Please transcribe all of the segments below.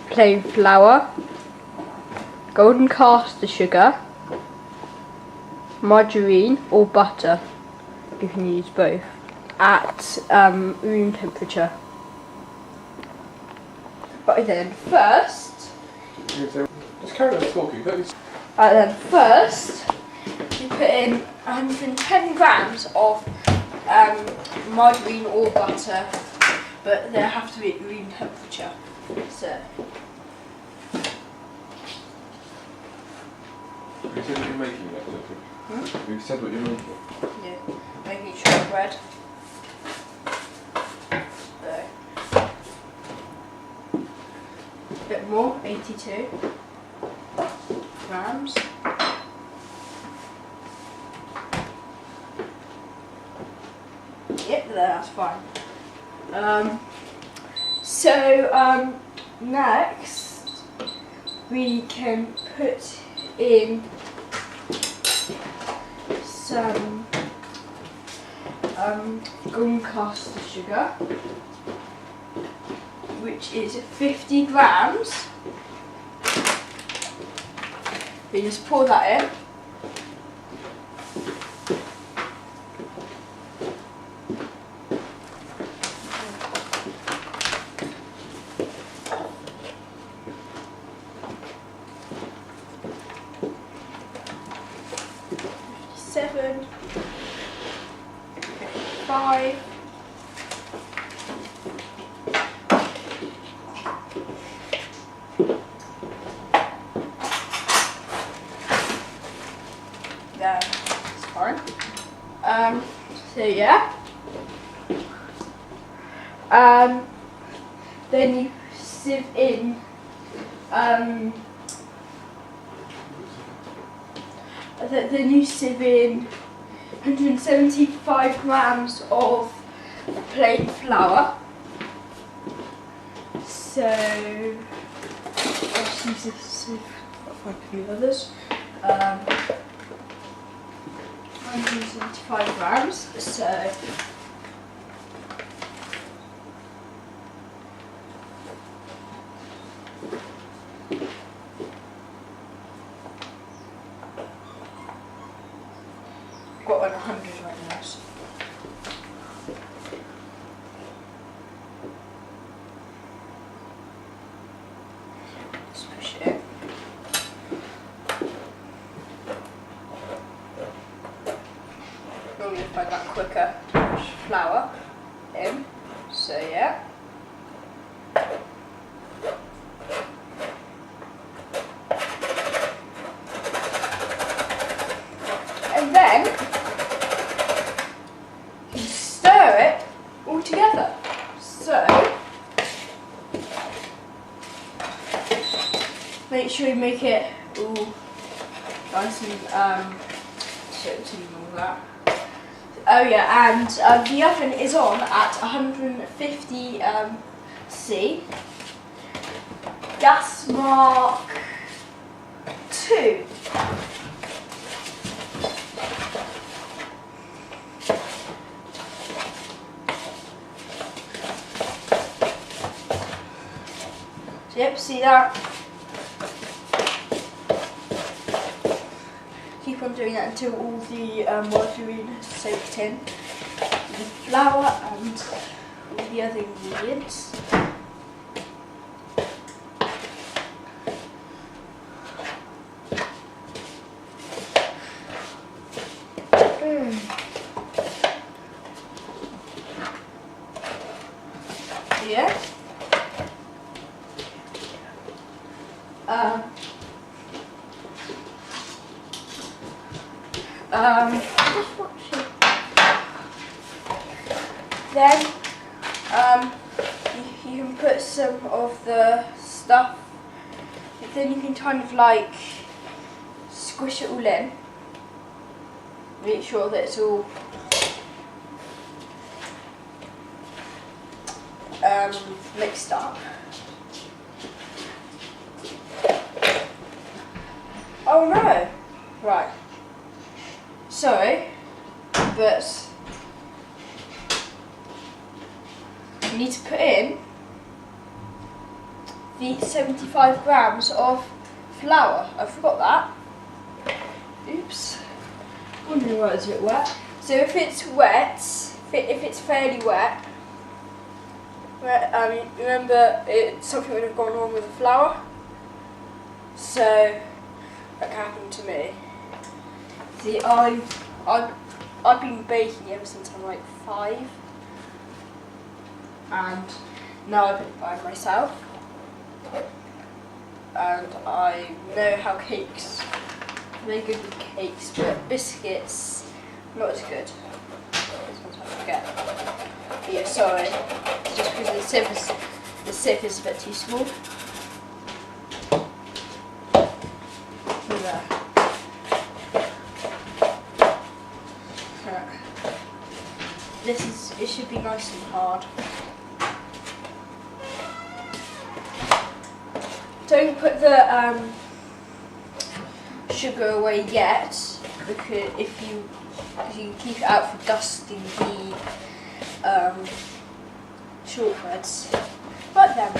Plain flour, golden caster sugar, margarine or butter, you can use both, at room temperature. But then first, just carry on talking, don't you? then first you put in 110 grams of margarine or butter, but they have to be at room temperature. So You said what you're making that, don't you? You said what you're making. yeah, making shortbread. So a bit more, 82 grams. Yep, that's fine. Next we can put in some golden caster sugar, which is 50 grams. You just pour that in. Seven, 5, that's fine. So yeah. Then you sieve in then you sieve in 175 grams of plain flour. So I'll just use this to find a few others. 175 grams. So got on 100 right now. So. Just push it in. Normally find that quicker to push flour in. So yeah. And then you stir it all together. So make sure you make it all nice and and all that. Oh yeah, and the oven is on at 150 C. Gas mark 2. So yep, see that? Keep on doing that until all the margarine has soaked in, the flour and all the other ingredients. Yeah. Just watching. Then you can put some of the stuff. Then you can kind of like squish it all in. Make sure that it's all mixed up. Oh no! Right. Sorry, but you need to put in the 75 grams of flour. I forgot that. Oops. Wondering why it's a bit wet. So if it's wet, if it's fairly wet, remember something would have gone wrong with the flour. So that happened to me. See, I've been baking ever since I'm like 5, and now I've been by myself, and I know how cakes, very good with cakes, but biscuits not as good. This one's I forget. But yeah, sorry, it's just because the sieve is a bit too small. There. It should be nice and hard. Don't put the sugar away yet, because if you keep it out for dusting the shortbreads. But then,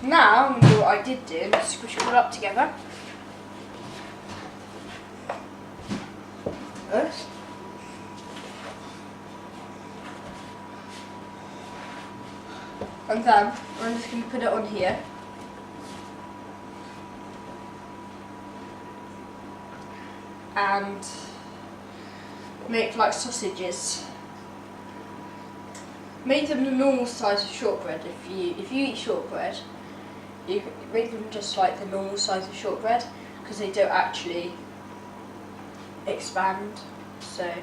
now I'm going to do what I did do, and squish it all up together. First. And then I'm just going to put it on here. And make like sausages. Make them the normal size of shortbread. If you eat shortbread, you make them just like the normal size of shortbread, because they don't actually expand. So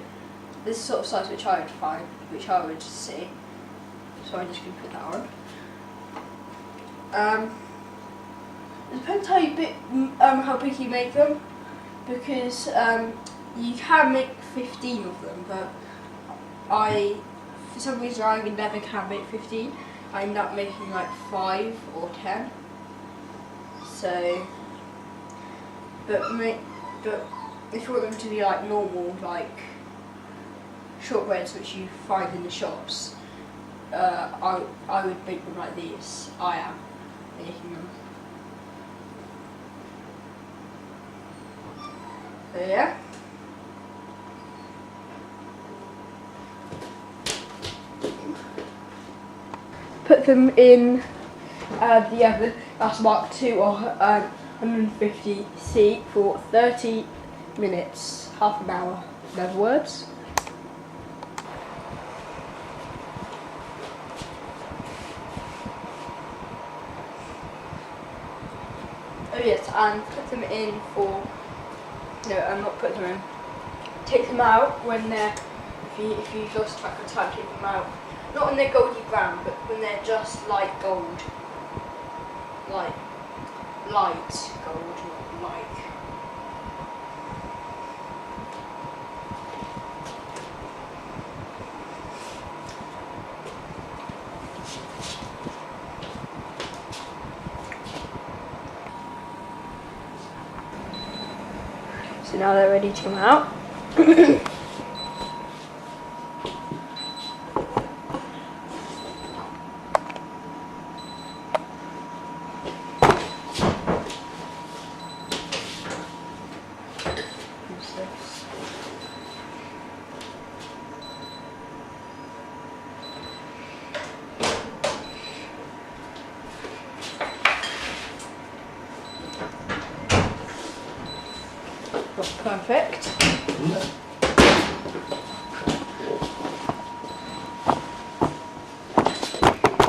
this sort of size which I would find, which I would see. So I'm just going to put that on. It depends how big you make them, because you can make 15 of them, but for some reason I never can make 15. I end up making like 5 or 10. So, but if you want them to be like normal, like shortbreads which you find in the shops, I would make them like these. I am making them. So yeah. Put them in the oven. That's marked to 150°C for 30 minutes, half an hour, in other words. Oh yes, and put them in for, no, I'm not putting them in. Take them out when they're, if you lost track of time, take them out. Not when they're goldy brown, but when they're just light gold. Like, light gold, not like. So now they're ready to come out. Perfect.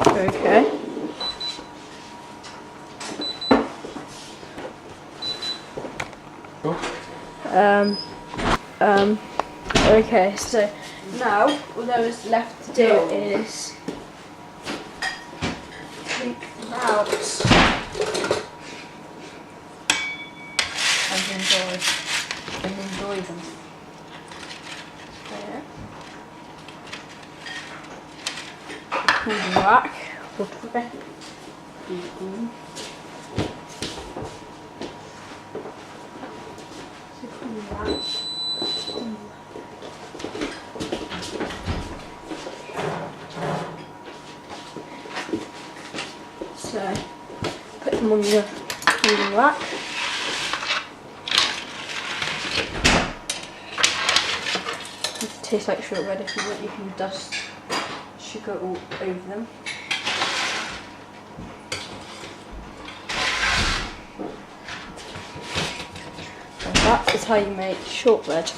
Okay. Okay, so now all there is left to do is take them out and enjoy them. There. Pull them back. So put them them on the rack. It tastes like shortbread. If you want, you can dust sugar all over them. And that is how you make shortbread.